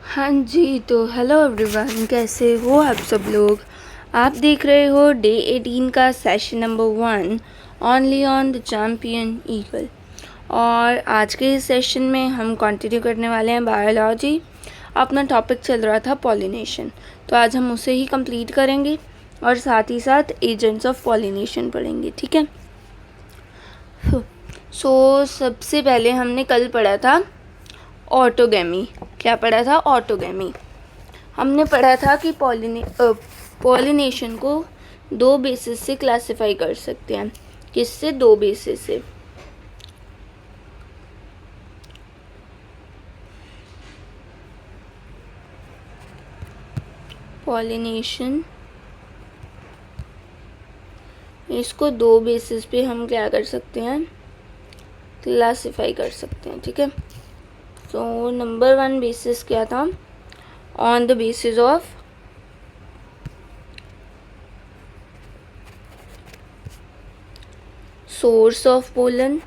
हाँ जी, तो hello everyone, कैसे हो आप सब लोग। आप देख रहे हो डे 18 का session number 1 only on the champion eagle. और आज के इस सेशन में हम कंटिन्यू करने वाले हैं बायोलॉजी। अपना टॉपिक चल रहा था पॉलिनेशन, तो आज हम उसे ही कंप्लीट करेंगे और साथ ही साथ एजेंट्स ऑफ पॉलिनेशन पढ़ेंगे, ठीक है। सो सबसे पहले हमने कल पढ़ा था ऑटोगेमी। क्या पढ़ा था? ऑटोगेमी। हमने पढ़ा था कि पॉलिनेशन को दो बेसिस से क्लासिफाई कर सकते हैं। किससे? दो बेसिस से। पॉलिनेशन, इसको दो बेसिस पे हम क्या कर सकते हैं? क्लासिफाई कर सकते हैं, ठीक है। सो नंबर 1 बेसिस क्या था? On the basis of source of pollen,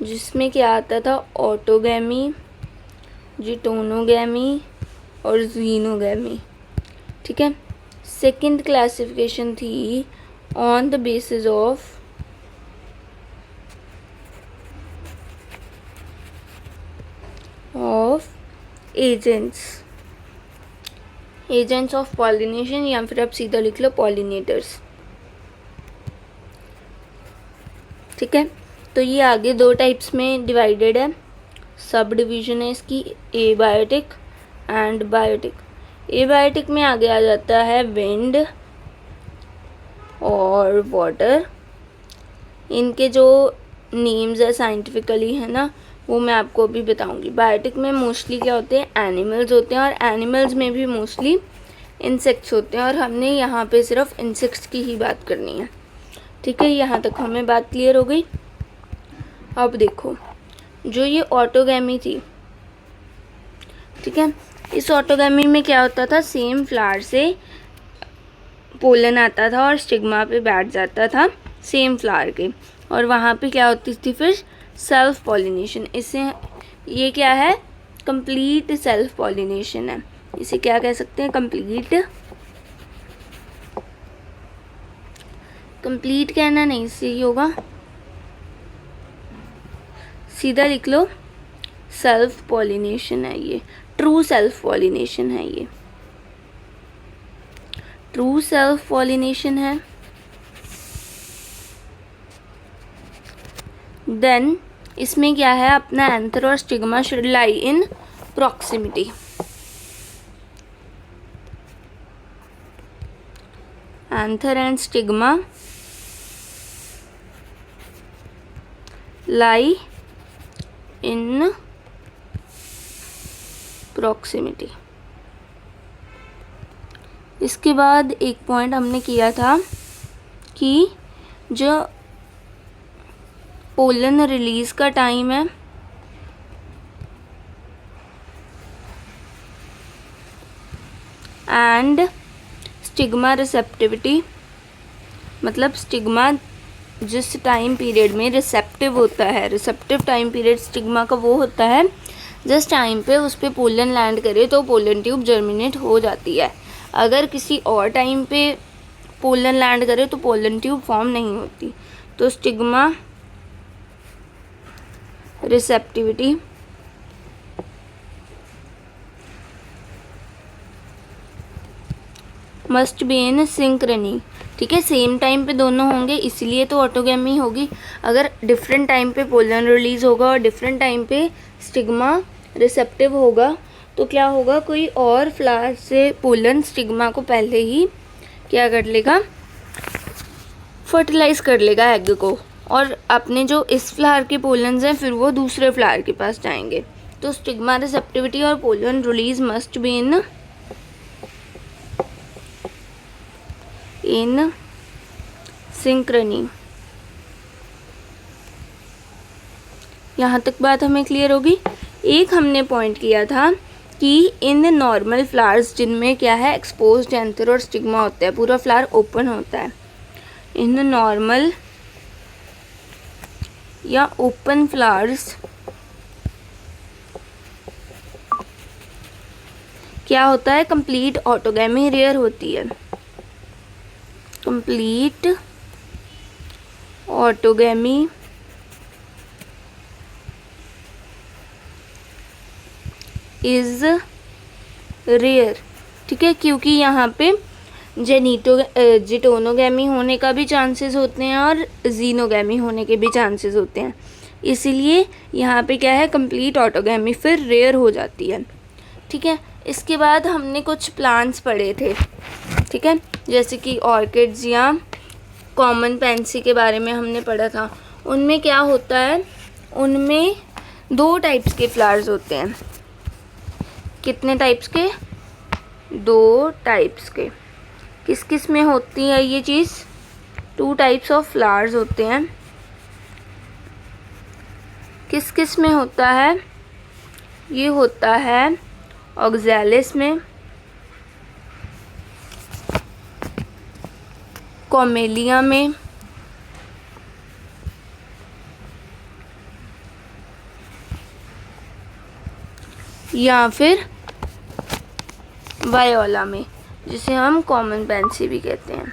जिसमें क्या आता था? ऑटोगैमी, जिटोनोगैमी और जीनोगैमी, ठीक है। सेकंड क्लासिफिकेशन थी on the basis of agents of pollination, या फिर आप सीधा लिख लो पॉलिनेटर्स, ठीक है। तो ये आगे दो टाइप्स में डिवाइडेड है, सब डिवीजन है इसकी, एबायोटिक एंड बायोटिक। एबायोटिक में आगे आ जाता है विंड और वाटर। इनके जो नेम्स है साइंटिफिकली है ना, वो मैं आपको अभी बताऊंगी। बायोटिक में मोस्टली क्या होते हैं? एनिमल्स होते हैं, और एनिमल्स में भी मोस्टली इंसेक्ट्स होते हैं, और हमने यहाँ पे सिर्फ इंसेक्ट्स की ही बात करनी है, ठीक है। यहाँ तक हमें बात क्लियर हो गई। अब देखो, जो ये ऑटोगैमी थी, ठीक है, इस ऑटोगैमी में क्या होता था? सेम फ्लावर से पोलन आता था और स्टिग्मा पे बैठ जाता था सेम फ्लावर के, और वहाँ पे क्या होती थी फिर? Self pollination. इससे ये क्या है? कंप्लीट सेल्फ पॉलिनेशन है। इसे क्या कह सकते हैं? कंप्लीट कहना नहीं, इससे ही होगा, सीधा लिख लो सेल्फ पॉलिनेशन है ये, ट्रू सेल्फ पॉलिनेशन है ये, ट्रू सेल्फ पॉलिनेशन है। देन इसमें क्या है? अपना एंथर और stigma should lie in proximity. Anther and stigma lie in proximity. इसके बाद एक पॉइंट हमने किया था कि जो पोलन रिलीज का टाइम है, एंड स्टिग्मा रिसेप्टिविटी, मतलब स्टिग्मा जिस टाइम पीरियड में रिसेप्टिव होता है, रिसेप्टिव टाइम पीरियड स्टिग्मा का वो होता है जिस टाइम पे उस पर पोलन लैंड करे तो पोलन ट्यूब जर्मिनेट हो जाती है। अगर किसी और टाइम पे पोलन लैंड करे तो पोलन ट्यूब फॉर्म नहीं होती। तो stigma receptivity must be in synchrony, ठीक है। सेम टाइम पे दोनों होंगे, इसलिए तो ऑटोगैमी होगी। अगर डिफरेंट टाइम पे पोलन रिलीज होगा और डिफरेंट टाइम पे स्टिग्मा रिसेप्टिव होगा तो क्या होगा? कोई और फ्लावर से पोलन स्टिग्मा को पहले ही क्या कर लेगा? फर्टिलाइज कर लेगा एग को, और अपने जो इस फ्लावर के पोलन्स हैं फिर वो दूसरे फ्लावर के पास जाएंगे। तो स्टिग्मा रिसेप्टिविटी और pollen release must be in synchrony. यहाँ तक बात हमें क्लियर होगी। एक हमने पॉइंट किया था कि इन नॉर्मल फ्लावर्स जिनमें क्या है? एक्सपोज्ड एंथर और स्टिग्मा होता है, पूरा फ्लावर ओपन होता है। इन नॉर्मल या ओपन फ्लावर्स क्या होता है, कंप्लीट ऑटोगैमी रेयर होती है। कंप्लीट ऑटोगैमी इज रेयर, ठीक है, क्योंकि यहाँ पे जिटोनोगैमी होने का भी चांसेस होते हैं और जीनोगैमी होने के भी चांसेस होते हैं, इसीलिए यहाँ पे क्या है, कंप्लीट ऑटोगैमी फिर रेयर हो जाती है, ठीक है। इसके बाद हमने कुछ प्लांट्स पढ़े थे, ठीक है, जैसे कि ऑर्किड्स या कॉमन पेंसी के बारे में हमने पढ़ा था। उनमें क्या होता है, उनमें 2 टाइप्स के फ्लावर्स होते हैं। कितने टाइप्स के, 2 टाइप्स के। किस किस में होती है ये चीज़, 2 टाइप्स ऑफ फ्लावर्स होते हैं। किस किस में होता है, ये होता है ऑक्सैलिस में, कॉमेलिया में, या फिर वायोला में, जिसे हम कॉमन पेंसी भी कहते हैं।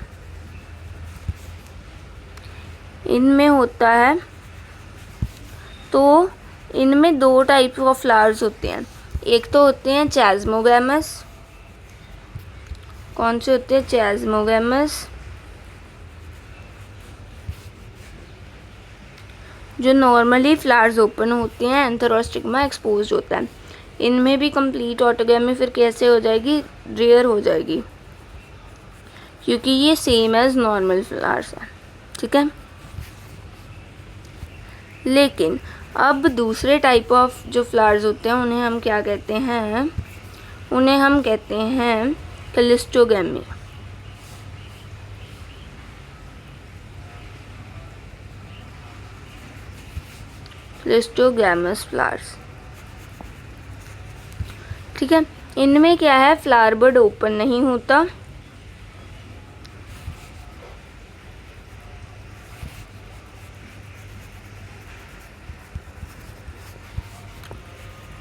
इनमें होता है, तो इनमें 2 टाइप ऑफ फ्लावर्स होते हैं। एक तो होते हैं चैस्मोगैमस। कौन से होते हैं, चैस्मोगैमस, जो नॉर्मली फ्लावर्स ओपन होते हैं, एंथेरोस्टिग्मा एक्सपोज्ड होता है। इनमें भी कंप्लीट ऑटोगैमी फिर कैसे हो जाएगी, रेयर हो जाएगी, क्योंकि ये सेम एज नॉर्मल फ्लावर्स है, ठीक है। लेकिन अब दूसरे टाइप ऑफ जो फ्लावर्स होते हैं उन्हें हम क्या कहते हैं, उन्हें हम कहते हैं क्लिस्टोगैमी। क्लिस्टोगैमस फ्लावर्स, ठीक है। इनमें क्या है, फ्लावर बड ओपन नहीं होता,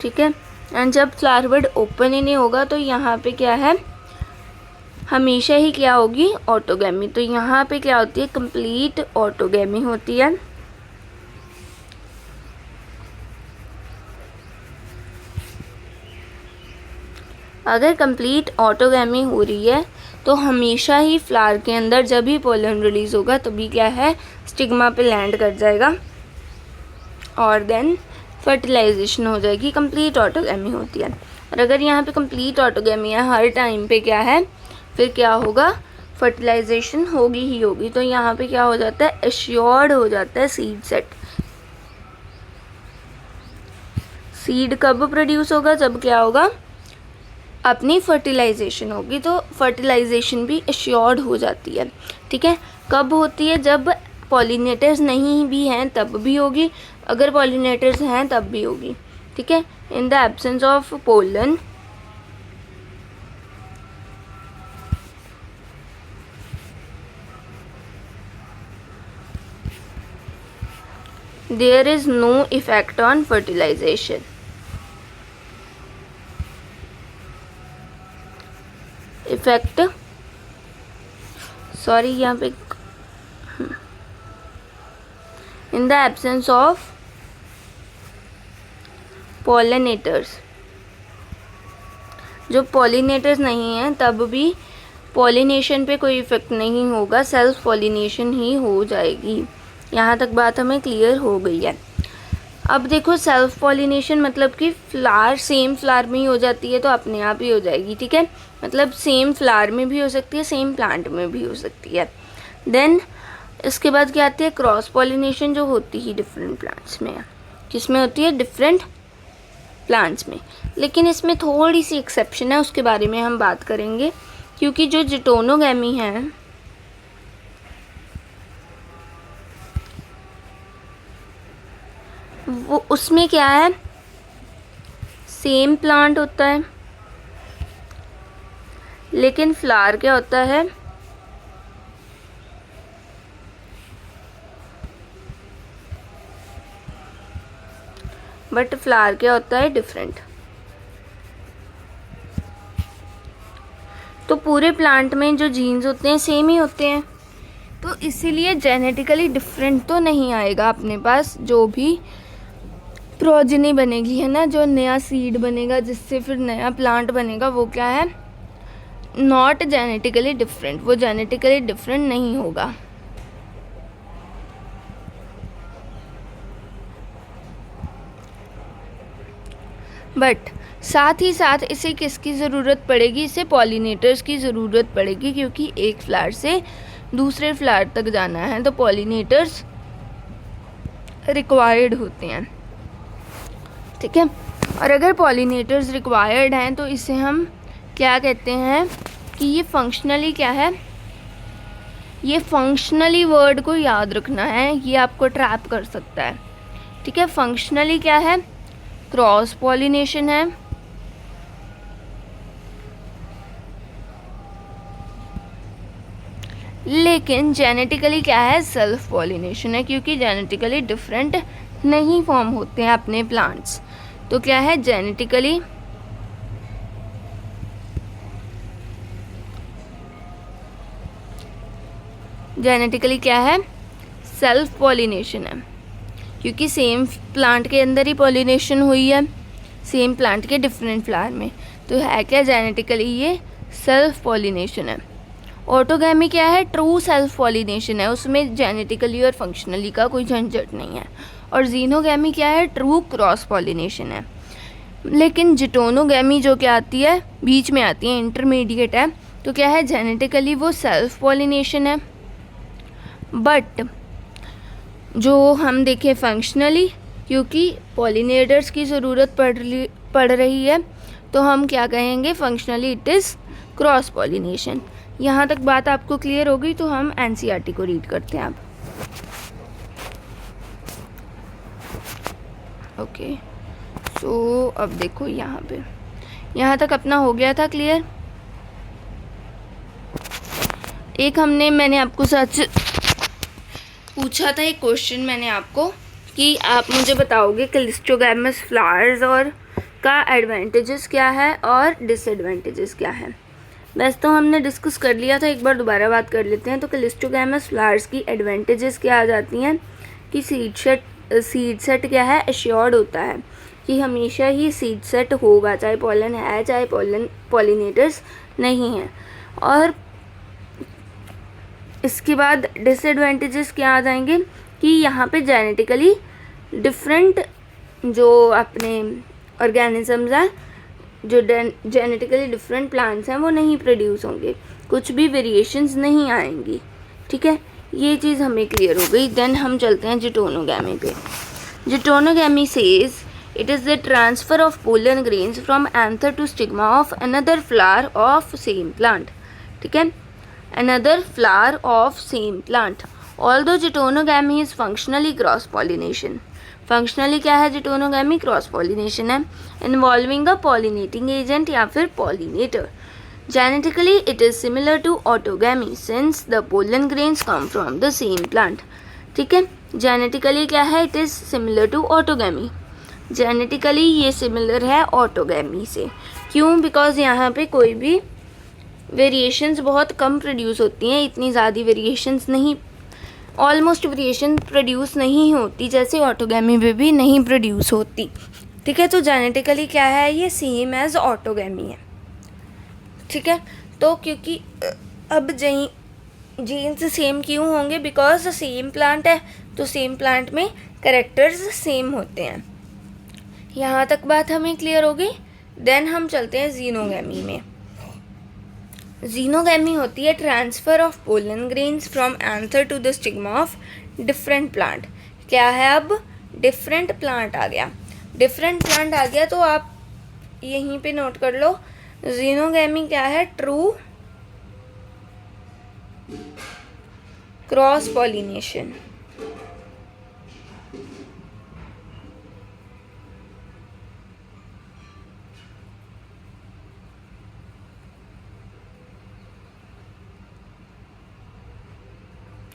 ठीक है। एंड जब फ्लावर बड ओपन ही नहीं होगा तो यहाँ पे क्या है, हमेशा ही क्या होगी, ऑटोगैमी। तो यहाँ पे क्या होती है, कंप्लीट ऑटोगैमी होती है। अगर कंप्लीट ऑटोगैमी हो रही है तो हमेशा ही फ्लावर के अंदर जब भी पोलन रिलीज होगा तभी क्या है, स्टिग्मा पे लैंड कर जाएगा और देन फर्टिलाइजेशन हो जाएगी। कंप्लीट ऑटोगैमी होती है। और अगर यहाँ पे कंप्लीट ऑटोगैमी है, हर टाइम पे क्या है, फिर क्या होगा, फर्टिलाइजेशन होगी ही होगी। तो यहाँ पे क्या हो जाता है, एश्योर्ड हो जाता है सीड सेट। सीड कब प्रोड्यूस होगा, जब क्या होगा, अपनी फर्टिलाइजेशन होगी। तो फर्टिलाइजेशन भी एश्योर्ड हो जाती है, ठीक है। कब होती है, जब पॉलिनेटर्स नहीं भी हैं तब भी होगी, अगर पॉलिनेटर्स हैं तब भी होगी, ठीक है। In the absence of pollen there is no effect on fertilization. Effect, sorry, यहाँ पे in the absence of pollinators, जो पॉलिनेटर्स नहीं हैं तब भी पॉलिनेशन पे कोई इफेक्ट नहीं होगा, सेल्फ पॉलिनेशन ही हो जाएगी। यहाँ तक बात हमें क्लियर हो गई है। अब देखो, सेल्फ पॉलिनेशन मतलब कि फ्लावर सेम फ्लावर में ही हो जाती है तो अपने आप ही हो जाएगी, ठीक है। मतलब सेम फ्लावर में भी हो सकती है, सेम प्लांट में भी हो सकती है। देन इसके बाद क्या आती है, क्रॉस पॉलिनेशन, जो होती ही डिफरेंट प्लांट्स में है। किसमें होती है, डिफरेंट प्लांट्स में। लेकिन इसमें थोड़ी सी एक्सेप्शन है, उसके बारे में हम बात करेंगे, क्योंकि जो जिटोनोगैमी है वो, उसमें क्या है, सेम प्लांट होता है, लेकिन फ्लावर क्या होता है, बट फ्लावर क्या होता है, डिफरेंट। तो पूरे प्लांट में जो जीन्स होते हैं सेम ही होते हैं, तो इसीलिए जेनेटिकली डिफरेंट तो नहीं आएगा अपने पास। जो भी प्रोजेनी बनेगी है ना, जो नया सीड बनेगा जिससे फिर नया प्लांट बनेगा, वो क्या है, नॉट जेनेटिकली डिफरेंट, वो जेनेटिकली डिफरेंट नहीं होगा। बट साथ ही साथ इसे किसकी ज़रूरत पड़ेगी, इसे पॉलिनेटर्स की ज़रूरत पड़ेगी, क्योंकि एक फ्लावर से दूसरे फ्लावर तक जाना है तो पॉलिनेटर्स रिक्वायर्ड होते हैं। ठीक है, और अगर पॉलिनेटर्स रिक्वायर्ड हैं तो इसे हम क्या कहते हैं कि ये फंक्शनली क्या है, ये फंक्शनली वर्ड को याद रखना है, ये आपको ट्रैप कर सकता है। ठीक है, फंक्शनली क्या है, क्रॉस पॉलिनेशन है, लेकिन जेनेटिकली क्या है, सेल्फ पॉलिनेशन है, क्योंकि जेनेटिकली डिफरेंट नहीं फॉर्म होते हैं अपने प्लांट्स। तो क्या है, जेनेटिकली क्या है, सेल्फ पॉलिनेशन है, क्योंकि सेम प्लांट के अंदर ही पॉलिनेशन हुई है, सेम प्लांट के डिफरेंट फ्लावर में। तो है क्या, जेनेटिकली ये सेल्फ पॉलिनेशन है। ऑटोगैमी क्या है, ट्रू सेल्फ पॉलिनेशन है, उसमें जेनेटिकली और फंक्शनली का कोई झंझट नहीं है। और जीनोगैमी क्या है, ट्रू क्रॉस पॉलिनेशन है। लेकिन जिटोनोगैमी जो क्या आती है, बीच में आती है, इंटरमीडिएट है, तो क्या है, जेनेटिकली वो सेल्फ पॉलिनेशन है। बट जो हम देखें फंक्शनली, क्योंकि पॉलिनेटर्स की ज़रूरत पड़ रही है, तो हम क्या कहेंगे, functionally it is cross pollination. यहाँ तक बात आपको क्लियर हो गई, तो हम एनसीईआरटी को रीड करते हैं अब। ओके, सो अब देखो यहाँ तक अपना हो गया था क्लियर। एक मैंने आपको सच पूछा था, एक क्वेश्चन मैंने आपको कि आप मुझे बताओगे क्लिस्टोगैमस फ्लावर्स और का एडवांटेजेस क्या है और डिसएडवांटेजेस क्या है। वैसे तो हमने डिस्कस कर लिया था, एक बार दोबारा बात कर लेते हैं। तो क्लिस्टोगैमस फ्लावर्स की एडवांटेजेस क्या आ जाती हैं कि सीड सेट क्या है, एश्योर्ड होता है कि हमेशा ही सीड सेट होगा, चाहे पॉलन है चाहे पॉलिनेटर्स नहीं हैं। और इसके बाद डिसएडवांटेजेस क्या आ जाएंगे कि यहाँ पे जेनेटिकली डिफरेंट जो अपने ऑर्गेनिजम्स हैं, जो जेनेटिकली डिफरेंट प्लांट्स हैं, वो नहीं प्रोड्यूस होंगे, कुछ भी वेरिएशंस नहीं आएंगी। ठीक है, ये चीज़ हमें क्लियर हो गई। देन हम चलते हैं जिटोनोगैमी पे। Geitonogamy says it is the transfer of pollen grains from anther to stigma of another flower of same plant. ठीक है, another flower of same plant. Although जिटोनोगैमी is functionally cross pollination. Functionally क्या है, जिटोनोगैमी cross pollination है, involving a pollinating agent या फिर pollinator. Genetically it is similar to autogamy since the pollen grains come from the same plant. ठीक है, genetically क्या है, it is similar to autogamy. Genetically ये सिमिलर है ऑटोगैमी से। क्यों, बिकॉज यहाँ पे कोई भी वेरिएशंस बहुत कम प्रोड्यूस होती हैं, इतनी ज़्यादा वेरिएशंस नहीं, ऑलमोस्ट वेरिएशन प्रोड्यूस नहीं होती, जैसे ऑटोगैमी में भी नहीं प्रोड्यूस होती। ठीक है, तो जेनेटिकली क्या है, ये सेम एज ऑटोगैमी है। ठीक है, तो क्योंकि अब जीन्स सेम क्यों होंगे, बिकॉज सेम प्लांट है, तो सेम प्लांट में कैरेक्टर्स सेम होते हैं। यहाँ तक बात हमें क्लियर हो गई। देन हम चलते हैं जीनोगैमी में। जीनोगैमी होती है transfer of pollen grains from anther to the stigma of different plant. क्या है, अब डिफरेंट प्लांट आ गया, डिफरेंट प्लांट आ गया, तो आप यहीं पे नोट कर लो, जीनोगैमी क्या है, ट्रू क्रॉस पॉलिनेशन।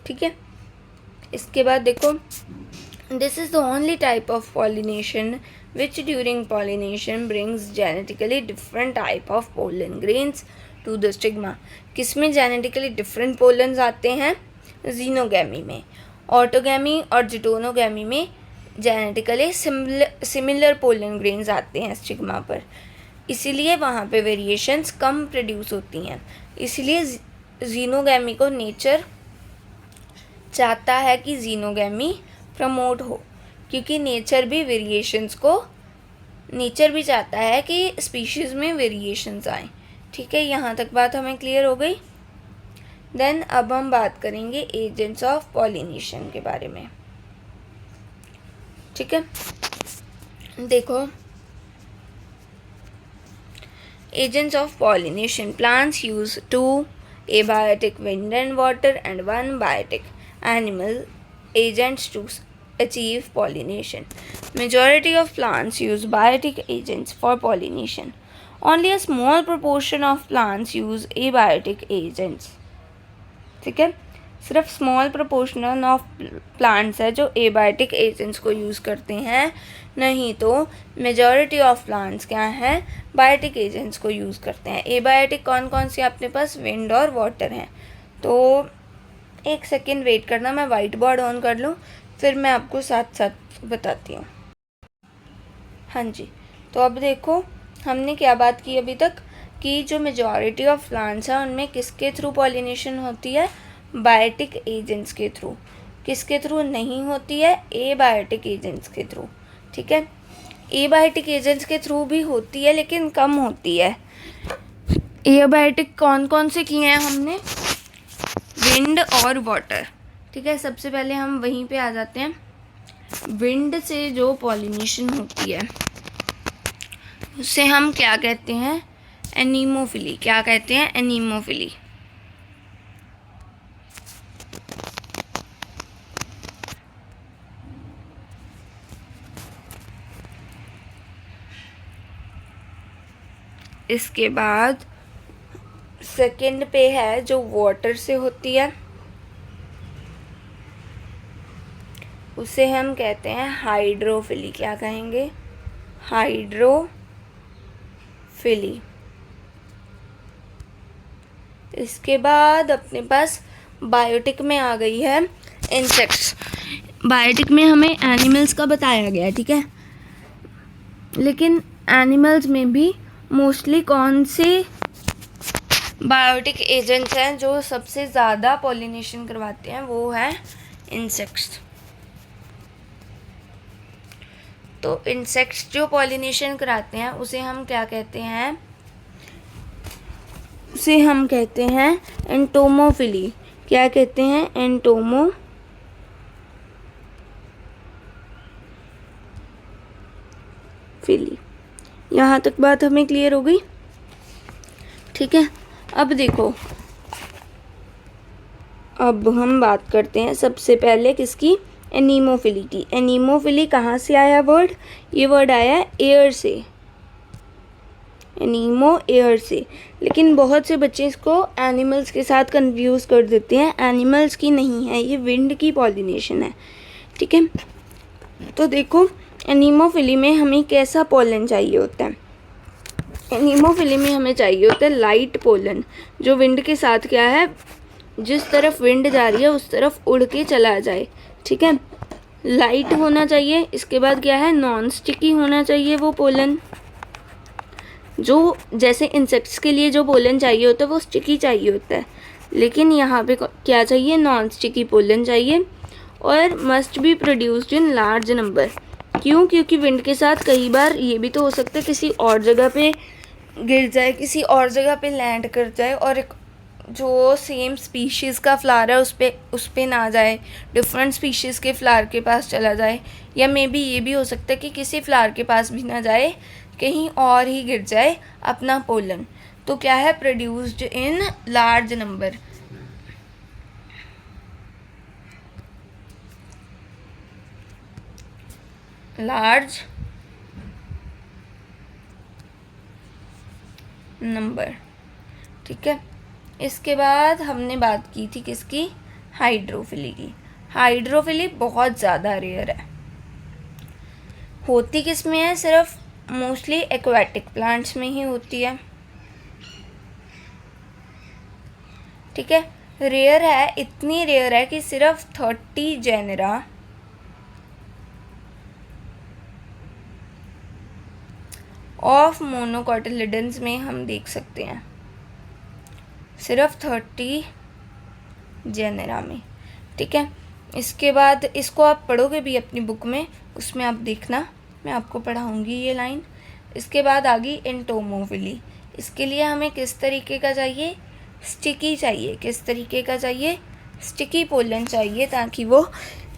ठीक है, इसके बाद देखो This is the only type of pollination which during pollination brings genetically different type of pollen grains to the stigma. किसमें genetically different pollens आते हैं? जीनोगैमी में. ऑटोगैमी और जिटोनोगैमी में जेनेटिकली सिमिलर पोलन ग्रेन्स आते हैं स्टिग्मा पर, इसीलिए वहाँ पे वेरिएशंस कम प्रोड्यूस होती हैं. इसलिए जीनोगैमी को नेचर चाहता है कि जीनोगैमी प्रमोट हो, क्योंकि नेचर भी चाहता है कि स्पीशीज़ में वेरिएशंस आएँ. ठीक है, यहाँ तक बात हमें क्लियर हो गई. देन अब हम बात करेंगे एजेंट्स ऑफ पॉलिनेशन के बारे में. ठीक है, देखो agents of pollination. Plants use 2 abiotic wind and water and 1 biotic animal agents to achieve pollination. Majority of plants use biotic agents for pollination. Only a small proportion of plants use abiotic agents. ठीक है, सिर्फ small proportional of plants है जो abiotic agents को use करते हैं, नहीं तो मेजॉरिटी ऑफ प्लांट्स क्या हैं, बायोटिक एजेंट्स को यूज़ करते हैं. एबायोटिक कौन कौन सी अपने पास? विंड और वाटर हैं. तो एक सेकेंड वेट करना, मैं वाइट बोर्ड ऑन कर लूँ, फिर मैं आपको साथ साथ बताती हूँ. हाँ जी, तो अब देखो हमने क्या बात की अभी तक कि जो मेजॉरिटी ऑफ प्लांट्स हैं उनमें किसके थ्रू पॉलिनेशन होती है? बायोटिक एजेंट्स के थ्रू. किसके थ्रू नहीं होती है? एबायोटिक एजेंट्स के थ्रू. ठीक है, एबायोटिक एजेंट्स के थ्रू भी होती है लेकिन कम होती है. एबायोटिक कौन कौन से किए हैं हमने? विंड और वाटर. ठीक है, सबसे पहले हम वहीं पे आ जाते हैं. विंड से जो पॉलिनेशन होती है उसे हम क्या कहते हैं? एनीमोफिली. क्या कहते हैं? एनीमोफिली. इसके बाद सेकंड पे है जो वाटर से होती है, उसे हम कहते हैं हाइड्रोफिली. क्या कहेंगे? हाइड्रोफिली. इसके बाद अपने पास बायोटिक में आ गई है इंसेक्ट्स. बायोटिक में हमें एनिमल्स का बताया गया है. ठीक है, लेकिन एनिमल्स में भी मोस्टली कौन से बायोटिक एजेंट्स हैं जो सबसे ज़्यादा पॉलिनेशन करवाते हैं? वो है इंसेक्ट्स. तो इंसेक्ट्स जो पॉलिनेशन कराते हैं उसे हम क्या कहते हैं? उसे हम कहते हैं एंटोमोफिली. क्या कहते हैं? एंटोमोफिली. यहाँ तक बात हमें क्लियर हो गई. ठीक है, अब देखो, अब हम बात करते हैं सबसे पहले किसकी? एनीमोफिली की. एनीमोफिली कहाँ से आया वर्ड? ये वर्ड आया एयर से. एनीमो एयर से. लेकिन बहुत से बच्चे इसको एनिमल्स के साथ कंफ्यूज कर देते हैं. एनिमल्स की नहीं है, ये विंड की पॉलिनेशन है. ठीक है, तो देखो एनीमोफिली में हमें कैसा पोलन चाहिए होता है? एनीमोफिली में हमें चाहिए होता है लाइट पोलन, जो विंड के साथ क्या है, जिस तरफ विंड जा रही है उस तरफ उड़ के चला जाए. ठीक है, लाइट होना चाहिए. इसके बाद क्या है? नॉन स्टिकी होना चाहिए वो पोलन. जो जैसे इंसेक्ट्स के लिए जो पोलन चाहिए होता है वो स्टिकी चाहिए होता है, लेकिन यहाँ पे क्या चाहिए? नॉन स्टिकी पोलन चाहिए. और must be produced in large number. क्यों? क्योंकि विंड के साथ कई बार ये भी तो हो सकता है किसी और जगह पे गिर जाए, किसी और जगह पे लैंड कर जाए और एक जो सेम स्पीशीज़ का फ्लावर है उस पे ना जाए, डिफरेंट स्पीशीज़ के फ्लावर के पास चला जाए. या मे बी ये भी हो सकता है कि किसी फ्लावर के पास भी ना जाए, कहीं और ही गिर जाए अपना पोलन. तो क्या है? Produced in large number. Large number. ठीक है, इसके बाद हमने बात की थी किसकी? हाइड्रोफिली की. हाइड्रोफिली बहुत ज़्यादा रेयर है. होती किस में है, सिर्फ मोस्टली एक्वाटिक प्लांट्स में ही होती है, ठीक है। रेयर है, इतनी रेयर है कि सिर्फ 30 जेनेरा ऑफ मोनोकोटिलिडन्स में हम देख सकते हैं, सिर्फ 30 जेनेरा में, ठीक है। इसके बाद इसको आप पढ़ोगे भी अपनी बुक में, उसमें आप देखना, मैं आपको पढ़ाऊँगी ये लाइन। इसके बाद आ गई एंटोमोफिली। इसके लिए हमें किस तरीके का चाहिए, स्टिकी चाहिए। किस तरीके का चाहिए, स्टिकी पोलन चाहिए, ताकि वो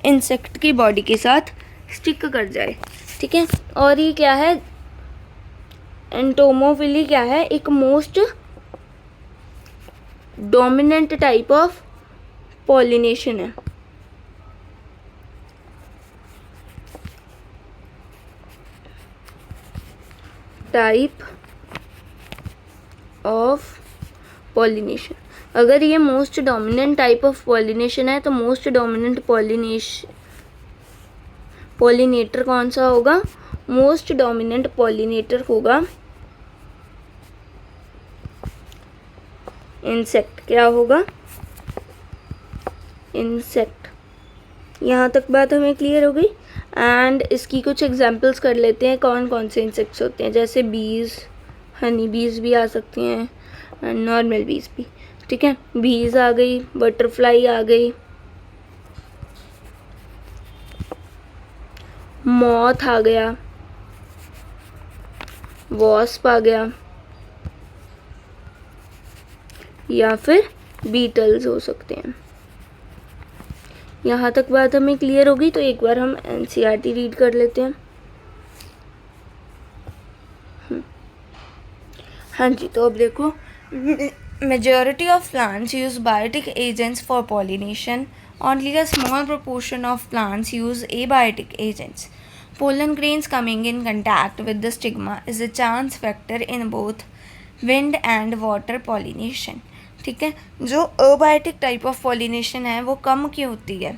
इंसेक्ट की बॉडी के साथ स्टिक कर जाए, ठीक है। और ये क्या है, एंटोमोफिली क्या है, एक most dominant type of pollination है, टाइप ऑफ पॉलिनेशन। अगर ये most dominant type of pollination है तो मोस्ट डोमिनेंट पॉलिनेटर कौन सा होगा, मोस्ट डोमिनेंट पॉलिनेटर होगा इंसेक्ट। क्या होगा, इंसेक्ट। यहाँ तक बात हमें क्लियर हो गई। एंड इसकी कुछ एग्जांपल्स कर लेते हैं, कौन कौन से इंसेक्ट्स होते हैं, जैसे बीज, हनी बीज भी आ सकती हैं, नॉर्मल बीज भी, ठीक है। बीज आ गई, बटरफ्लाई आ गई, मॉथ आ गया, वॉस्प आ गया, या फिर बीटल्स हो सकते हैं। यहाँ तक बात हमें क्लियर होगी। तो एक बार हम एनसीईआरटी रीड कर लेते हैं। हाँ जी, तो अब देखो, majority of plants use biotic agents for pollination, only a small proportion of plants use abiotic agents. Pollen grains coming in contact with the stigma is a chance factor in both wind and water pollination, ठीक है। जो abiotic type of pollination है वो कम क्यों होती है,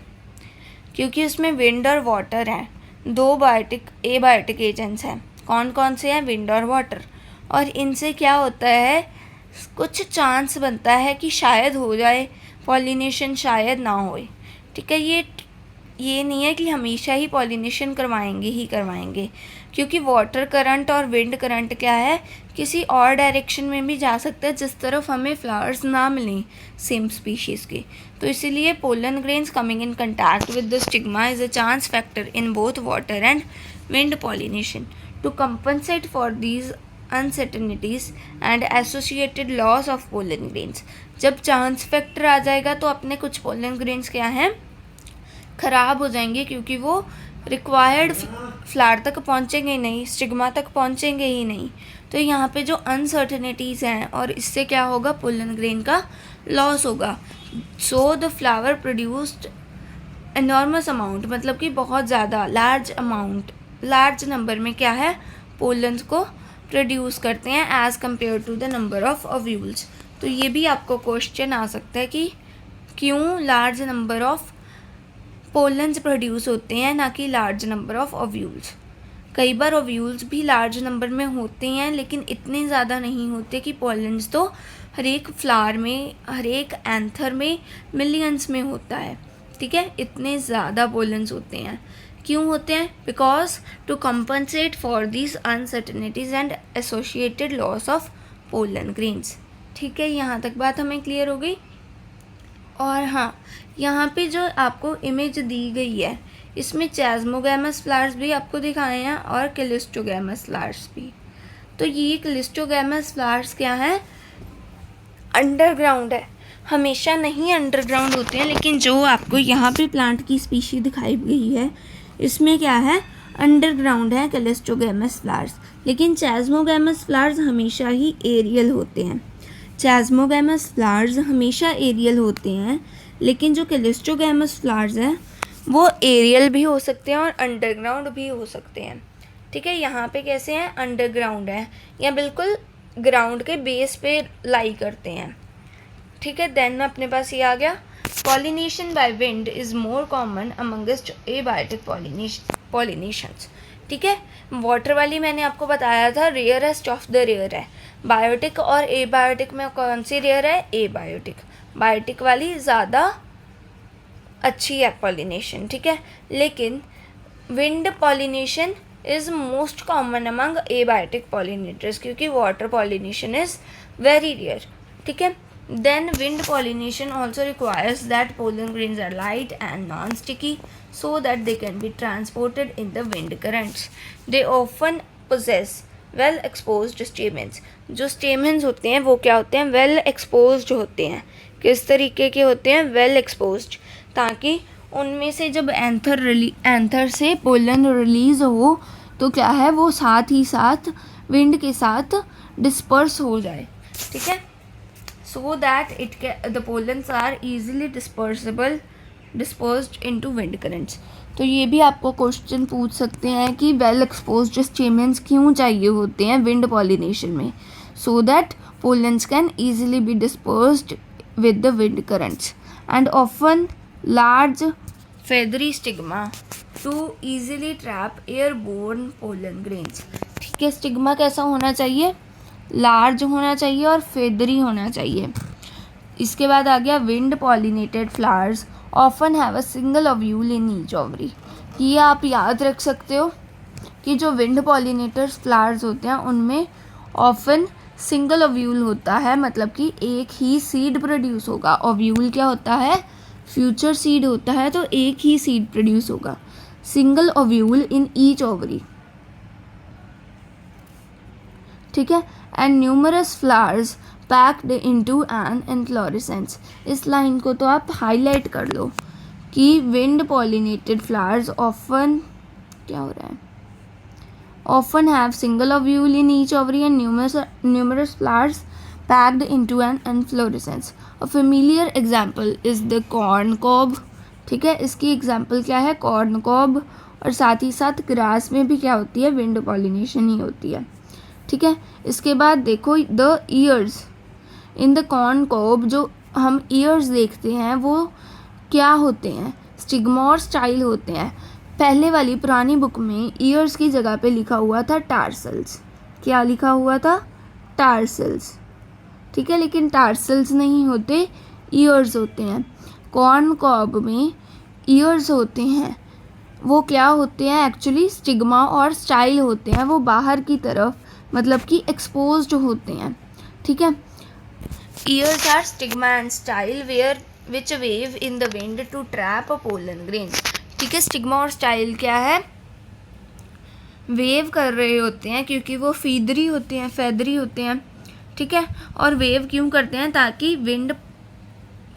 क्योंकि उसमें विंड और वाटर हैं, दो एबायोटिक एजेंट्स हैं। कौन कौन से हैं, विंड और वाटर। और इनसे क्या होता है, कुछ चांस बनता है कि शायद हो जाए पॉलिनेशन, शायद ना होए, ठीक है। ये नहीं है कि हमेशा ही पॉलिनेशन करवाएंगे, क्योंकि वाटर करंट और विंड करंट क्या है, किसी और डायरेक्शन में भी जा सकता है जिस तरफ हमें फ्लावर्स ना मिलें सेम स्पीशीज़ के। तो इसीलिए pollen grains coming in contact with the stigma is a chance factor in both water and wind pollination. To compensate for these uncertainties and associated loss of pollen grains, जब chance factor आ जाएगा तो अपने कुछ pollen grains क्या हैं, ख़राब हो जाएंगे, क्योंकि वो रिक्वायर्ड फ्लावर तक पहुँचेंगे ही नहीं, स्टिग्मा तक पहुँचेंगे ही नहीं। तो यहाँ पे जो अनसर्टेनिटीज़ हैं, और इससे क्या होगा, पोलन ग्रेन का लॉस होगा। So the flower produced enormous amount, मतलब कि बहुत ज़्यादा लार्ज नंबर में क्या है, पोलन्स को प्रोड्यूस करते हैं as compare to the number of ovules. तो ये भी आपको क्वेश्चन आ सकता है कि क्यों large number of pollens produce होते हैं, ना कि लार्ज नंबर ऑफ ओव्यूल्स। कई बार ओव्यूल्स भी लार्ज नंबर में होते हैं, लेकिन इतने ज़्यादा नहीं होते कि पोलन्स तो हर एक फ्लावर में, हर एक एंथर में मिलियंस में होता है, ठीक है। इतने ज़्यादा पोलन्स होते हैं, क्यों होते हैं, because to compensate for these uncertainties and associated loss of pollen grains, ठीक है। यहाँ तक बात हमें क्लियर हो गई। और हाँ, यहाँ पे जो आपको इमेज दी गई है, इसमें चैस्मोगैमस फ्लावर्स भी आपको दिखाए हैं और क्लिस्टोगैमस फ्लावर्स भी। तो ये क्लिस्टोगैमस फ्लावर्स क्या है, अंडरग्राउंड है, हमेशा नहीं अंडरग्राउंड होते हैं, लेकिन जो आपको यहाँ पे प्लांट की स्पीशी दिखाई गई है, इसमें क्या है, अंडरग्राउंड है क्लिस्टोगैमस फ्लावर्स। लेकिन चैस्मोगैमस फ्लावर्स हमेशा ही एरियल होते हैं, चैस्मोगैमस फ्लावर्स हमेशा एरियल होते हैं, लेकिन जो क्लिस्टोगैमस फ्लावर्स हैं वो एरियल भी हो सकते हैं और अंडरग्राउंड भी हो सकते हैं, ठीक है। यहाँ पे कैसे हैं, अंडरग्राउंड है, या बिल्कुल ग्राउंड के बेस पे लाई करते हैं, ठीक है। देन अपने पास ये आ गया, pollination by wind is more common amongst abiotic pollinations, ठीक है। वाटर वाली मैंने आपको बताया था रेयरेस्ट ऑफ द रेयर है। बायोटिक और एबायोटिक में कौन सी रेयर है? एबायोटिक। बायोटिक वाली ज़्यादा अच्छी है पॉलिनेशन, ठीक है। लेकिन wind pollination is most common among abiotic pollinators, क्योंकि water pollination is very rare, ठीक है। Then wind pollination also requires that pollen grains are light and non-sticky so that they can be transported in the wind currents. They often possess well exposed stamens. जो stamens होते हैं वो क्या होते हैं? well exposed होते हैं। किस तरीके के होते हैं? well exposed, ताकि उनमें से जब एंथर से पोलन रिलीज हो तो क्या है, वो साथ ही साथ विंड के साथ डिस्पर्स हो जाए, ठीक है। so that the pollens are easily dispersed into wind currents. तो ये भी आपको क्वेश्चन पूछ सकते हैं कि वेल एक्सपोज्ड स्टेमेंस क्यों चाहिए होते हैं विंड पॉलिनेशन में? so that pollens can easily be dispersed with the wind currents and often large feathery stigma to easily trap airborne pollen grains. ठीक है, स्टिग्मा कैसा होना चाहिए? लार्ज होना चाहिए और फेदरी होना चाहिए। इसके बाद आ गया wind pollinated flowers often have a single ovule in each ovary. ये आप याद रख सकते हो कि जो विंड पॉलिनेटर्स फ्लावर्स होते हैं उनमें ऑफन सिंगल ओव्यूल होता है, मतलब कि एक ही सीड प्रोड्यूस होगा। ओव्यूल क्या होता है? फ्यूचर सीड होता है, तो एक ही सीड प्रोड्यूस होगा। Single ovule in each ovary, ठीक है। And numerous flowers packed into an inflorescence. इस लाइन को तो आप हाईलाइट कर लो कि विंड पॉलिनेटेड फ्लावर्स ऑफन क्या हो रहा है? Often have single ovule in each ovary and numerous flowers packed into an inflorescence. A familiar example is the corn cob, ठीक है। इसकी एग्जाम्पल क्या है? Corn cob. और साथ ही साथ ग्रास में भी क्या होती है? विंड पॉलिनेशन ही होती है, ठीक है। इसके बाद देखो the ears in the corn cob, जो हम ईयर्स देखते हैं वो क्या होते हैं? स्टिग्मा और स्टाइल होते हैं। पहले वाली पुरानी बुक में ईयर्स की जगह पे लिखा हुआ था टार्सल्स। क्या लिखा हुआ था? टार्सल्स, ठीक है। लेकिन टार्सल्स नहीं होते, ईयर्स होते हैं। कॉर्न कॉब में ईयर्स होते हैं, वो क्या होते हैं? एक्चुअली स्टिग्मा और स्टाइल होते हैं, वो बाहर की तरफ मतलब कि एक्सपोज्ड होते हैं, ठीक है। Ears are stigma and style which wave in the wind to trap pollen grains, ठीक है। स्टिग्मा और स्टाइल क्या है? वेव कर रहे होते हैं क्योंकि वो फीदरी होते हैं, फेदरी होते हैं, ठीक है। और वेव क्यों करते हैं? ताकि विंड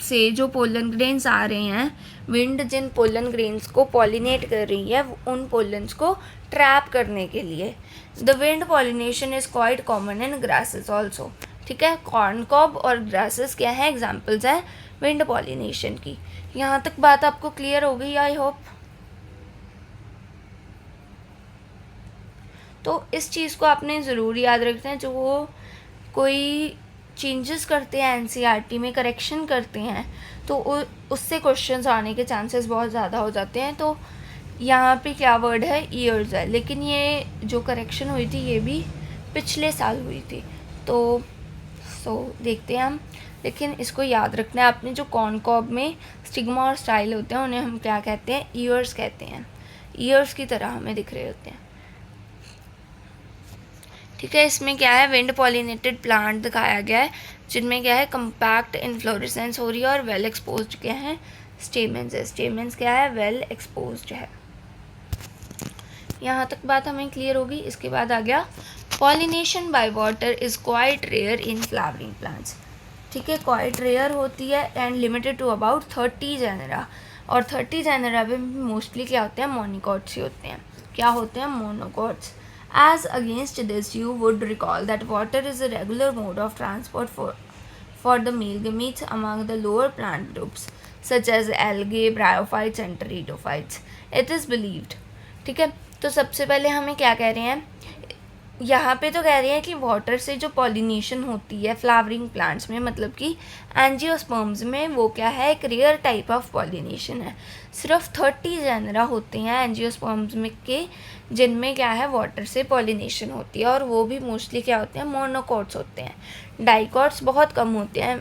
से जो पोलन ग्रेन्स आ रहे हैं, विंड जिन पोलन ग्रेन्स को पॉलिनेट कर रही है उन पोलन्स को ट्रैप करने के लिए। The wind pollination is quite common in grasses also, ठीक है। कॉर्न कॉब और ग्रासेस क्या है? एग्जाम्पल्स हैं विंड पॉलिनेशन की। यहाँ तक बात आपको क्लियर हो गई आई होप। तो इस चीज़ को आपने ज़रूर याद रखना है। जो वो कोई चेंजेस करते हैं एनसीईआरटी में, करेक्शन करते हैं, तो उससे क्वेश्चंस आने के चांसेस बहुत ज़्यादा हो जाते हैं। तो यहाँ पे क्या वर्ड है? ईयर्स है। लेकिन ये जो करेक्शन हुई थी ये भी पिछले साल हुई थी, तो देखते हैं हम। लेकिन इसको याद रखना है आपने, जो कॉर्न कॉब में स्टिग्मा और स्टाइल होते हैं उन्हें हम क्या कहते हैं? ईयर्स कहते हैं। ईयर्स की तरह हमें दिख रहे होते हैं, ठीक है। इसमें क्या है? विंड पॉलिनेटेड प्लांट दिखाया गया है जिनमें क्या है? कंपैक्ट इन्फ्लोरेसेंस हो रही है और वेल एक्सपोज्ड क्या है? स्टेमेंस है। स्टेमेंस क्या है? वेल एक्सपोज्ड है। यहाँ तक बात हमें क्लियर होगी। इसके बाद आ गया pollination by water is quite rare in flowering plants, ठीक है। क्वाइट रेयर होती है and limited to about 30 genera. और 30 जेनेरा में मोस्टली क्या होते हैं? मोनोकॉट्स ही होते हैं। क्या होते हैं? Monocots. As against this, you would recall that water is a regular mode of transport for the male gametes among the lower plant groups, such as algae, bryophytes and pteridophytes. It is believed, ठीक है। तो सबसे पहले हमें क्या कह रहे हैं? यहाँ पे तो कह रहे हैं कि वाटर से जो पॉलिनेशन होती है फ्लावरिंग प्लांट्स में, मतलब कि एंजियोस्पर्म्स में, वो क्या है, एक रेयर टाइप ऑफ पॉलिनेशन है। सिर्फ 30 जेनरा होते हैं एंजियोस्पर्म्स में के जिनमें क्या है वाटर से पॉलिनेशन होती है, और वो भी मोस्टली क्या होते हैं, मोनोकॉट्स होते हैं। डाइकॉट्स बहुत कम होते हैं,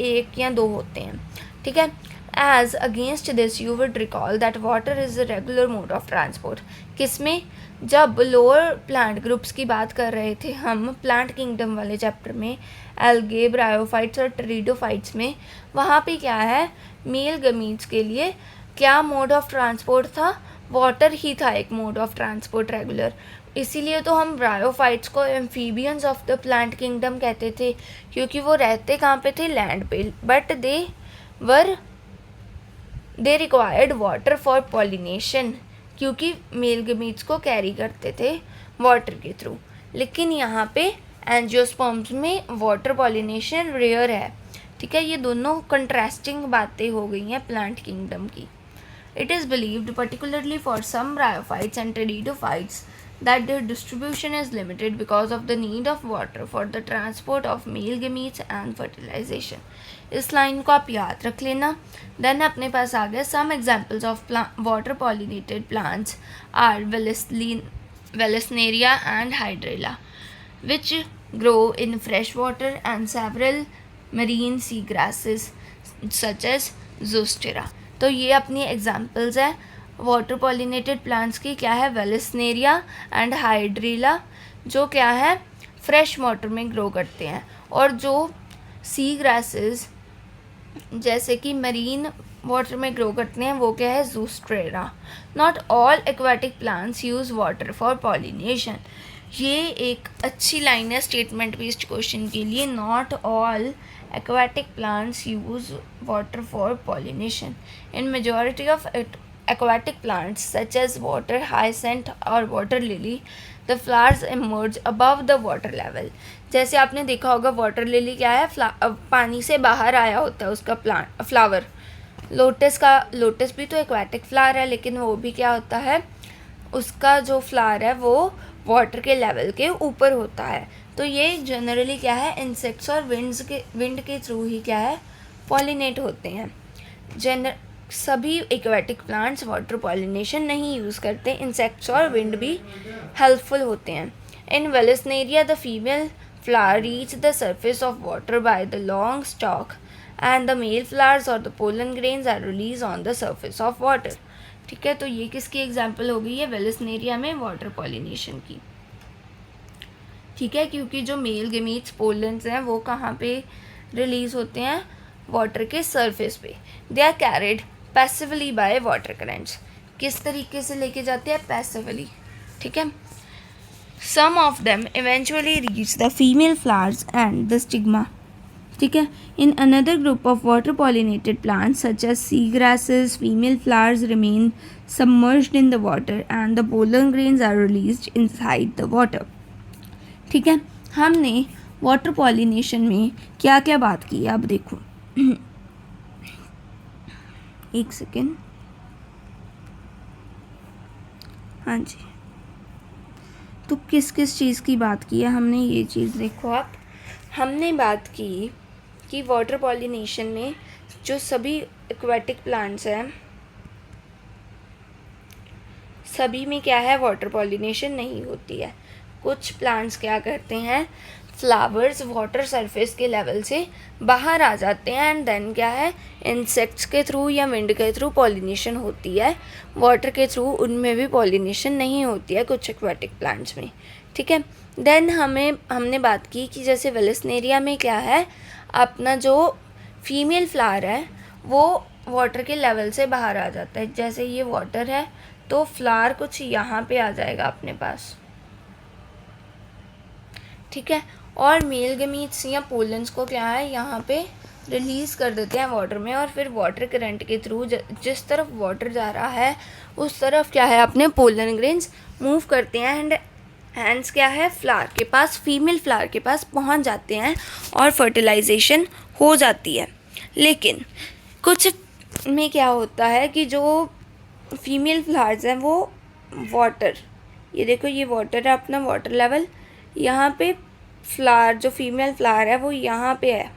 1 या 2 होते हैं, ठीक है। As against this you would recall that water is a regular mode of transport। किसमें, जब लोअर प्लांट ग्रुप्स की बात कर रहे थे हम प्लांट किंगडम वाले चैप्टर में, एल्गे, ब्रायोफाइट्स और टेरिडोफाइट्स में, वहाँ पे क्या है, मेल गमीट्स के लिए क्या मोड ऑफ ट्रांसपोर्ट था, वाटर ही था एक मोड ऑफ ट्रांसपोर्ट रेगुलर। इसीलिए तो हम ब्रायोफाइट्स को amphibians of the plant kingdom कहते थे, क्योंकि वो रहते कहाँ पे थे, लैंड पे, but they required water for pollination, क्योंकि मेल गमीट्स को कैरी करते थे वाटर के थ्रू। लेकिन यहाँ पे एंजियोस्पर्म्स में वाटर पॉलिनेशन रेयर है, ठीक है। ये दोनों कंट्रास्टिंग बातें हो गई हैं प्लांट किंगडम की। It is believed particularly for some bryophytes and pteridophytes that their distribution is limited because of the need of water for the transport of male gametes and fertilization। इस line को आप याद रख लेना। Then अपने पास आ गया some examples of water pollinated plants are Vallisneria and Hydrilla, which grow in fresh water, and several marine sea grasses such as Zostera। तो ये अपनी एग्जाम्पल्स है वाटर पॉलिनेटेड प्लांट्स की, क्या है, वेलिस्नेरिया एंड हाइड्रिला, जो क्या है फ्रेश वाटर में ग्रो करते हैं, और जो सी ग्रासेस जैसे कि मरीन वाटर में ग्रो करते हैं वो क्या है, Zostera. Not all aquatic plants use water for pollination. ये एक अच्छी लाइन है स्टेटमेंट बेस्ड क्वेश्चन के लिए। Not all aquatic plants use water for pollination। In majority of aquatic plants such as water hyacinth or water lily, the flowers emerge above the water level। जैसे आपने देखा होगा water lily क्या है, पानी से बाहर आया होता है उसका फ्लावर। लोटस भी तो एक्वाटिक फ्लावर है, लेकिन वो भी क्या होता है, उसका जो फ्लावर है वो वाटर के लेवल के ऊपर होता है। तो ये जनरली क्या है, इंसेक्ट्स और विंड के थ्रू ही क्या है, पॉलिनेट होते हैं। सभी एक्वेटिक प्लांट्स वाटर पॉलिनेशन नहीं यूज़ करते, इंसेक्ट्स और विंड भी हेल्पफुल होते हैं। In Vallisneria the female flower reach the surface of water by the long stalk, and the male flowers और the pollen grains are release on the surface of water. ठीक है, तो ये किसकी एग्जाम्पल हो गई है, वेलिस्नेरिया में वाटर पॉलिनेशन की। ठीक है, क्योंकि जो मेल गमीट्स पोलन्स हैं वो कहाँ पे रिलीज़ होते हैं, वाटर के सरफेस पे। They are carried passively by water currents. किस तरीके से लेके जाते हैं, पैसिवली। ठीक है, some of them eventually reach the female flowers and the stigma. ठीक है, in another group of water pollinated plants such as sea grasses, female flowers remain submerged in the water and the pollen grains are released inside the water. ठीक है, हमने water pollination में क्या क्या बात की है, अब देखो एक सेकेंड। हाँ जी, तो किस किस चीज़ की बात की है हमने, ये चीज़ देखो आप। हमने बात की कि वाटर पॉलिनेशन में जो सभी एक्वेटिक प्लांट्स हैं सभी में क्या है, वाटर पॉलिनेशन नहीं होती है। कुछ प्लांट्स क्या करते हैं, फ्लावर्स वाटर सरफेस के लेवल से बाहर आ जाते हैं, एंड देन क्या है, इंसेक्ट्स के थ्रू या विंड के थ्रू पॉलिनेशन होती है। वाटर के थ्रू उनमें भी पॉलिनेशन नहीं होती है कुछ एक्वेटिक प्लांट्स में। ठीक है, देन हमने बात की कि जैसे वेलिस्नेरिया में क्या है, अपना जो फीमेल फ्लावर है वो वाटर के लेवल से बाहर आ जाता है। जैसे ये वाटर है तो फ्लावर कुछ यहाँ पे आ जाएगा अपने पास। ठीक है, और मेल गमीट्स या पोलन्स को क्या है, यहाँ पे रिलीज़ कर देते हैं वाटर में, और फिर वाटर करंट के थ्रू जिस तरफ वाटर जा रहा है उस तरफ क्या है, अपने पोलन ग्रेन्स मूव करते हैं, एंड हैंड्स क्या है, फ्लावर के पास, फीमेल फ्लावर के पास पहुँच जाते हैं और फर्टिलाइजेशन हो जाती है। लेकिन कुछ में क्या होता है कि जो फीमेल फ्लावर्स हैं वो वाटर, ये देखो ये वाटर है अपना, वाटर लेवल यहाँ पे फ्लावर, जो फीमेल फ्लावर है वो यहाँ पे है,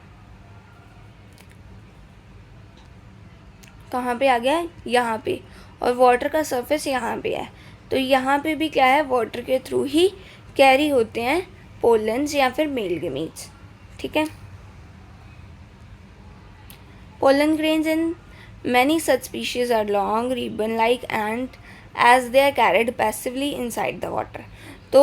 कहाँ पे आ गया है, यहाँ पे, और वाटर का सरफेस यहाँ पे है। तो यहाँ पे भी क्या है, वाटर के थ्रू ही कैरी होते हैं पोलन्स या फिर मेल गेमीट्स, ठीक है। Pollen grains in many such species are long, ribbon-like, and as they are carried passively inside the water. तो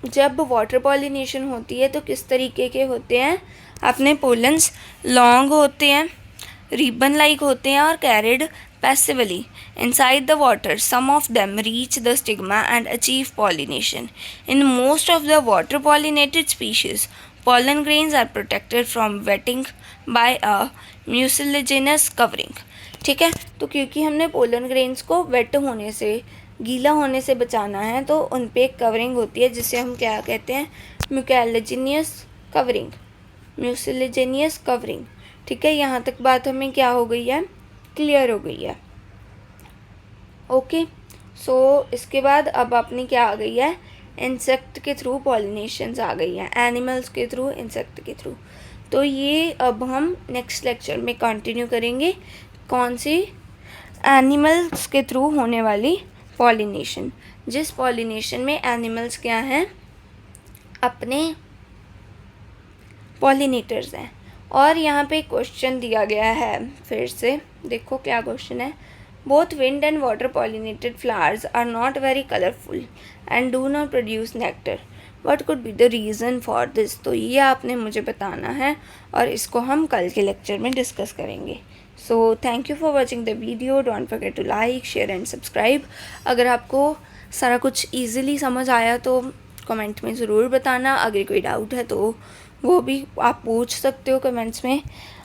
जब वाटर पॉलिनेशन होती है तो किस तरीके के होते हैं, अपने पोलन्स लॉन्ग होते हैं, रिबन लाइक होते हैं और carried passively inside the water. Some of them reach the stigma and achieve pollination. In most of the water pollinated species, pollen grains are protected from wetting by a mucilaginous covering. ठीक है, तो क्योंकि हमने pollen grains को wait होने से, गीला होने से बचाना है, तो उन पे एक कवरिंग होती है जिसे हम क्या कहते हैं, म्यूसिलेजिनियस कवरिंग, म्यूसिलेजिनियस कवरिंग। ठीक है, यहाँ तक बात हमें क्या हो गई है, क्लियर हो गई है। ओके, सो इसके बाद अब अपनी क्या आ गई है, इंसेक्ट के थ्रू पॉलिनेशंस आ गई हैं, एनिमल्स के थ्रू, इंसेक्ट के थ्रू। तो ये अब हम नेक्स्ट लेक्चर में कंटिन्यू करेंगे, कौन सी, एनिमल्स के थ्रू होने वाली पॉलिनेशन, जिस पॉलिनेशन में एनिमल्स क्या हैं, अपने पॉलिनेटर्स हैं। और यहाँ पे क्वेश्चन दिया गया है, फिर से देखो क्या क्वेश्चन है, both wind and water pollinated flowers are not very colourful and do not produce nectar, what could be the reason for this. तो ये आपने मुझे बताना है और इसको हम कल के लेक्चर में डिस्कस करेंगे। So thank you for watching the video, don't forget to like, share and subscribe. अगर आपको सारा कुछ ईजिली समझ आया तो कमेंट में ज़रूर बताना, अगर कोई डाउट है तो वो भी आप पूछ सकते हो कमेंट्स में।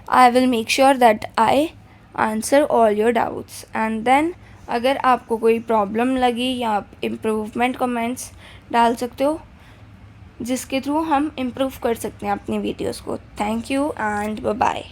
I will make sure that I answer all your doubts. And then अगर आपको कोई प्रॉब्लम लगी या आप इम्प्रूवमेंट कमेंट्स डाल सकते हो, जिसके थ्रू हम इम्प्रूव कर सकते हैं अपनी वीडियोस को। Thank you and bye bye.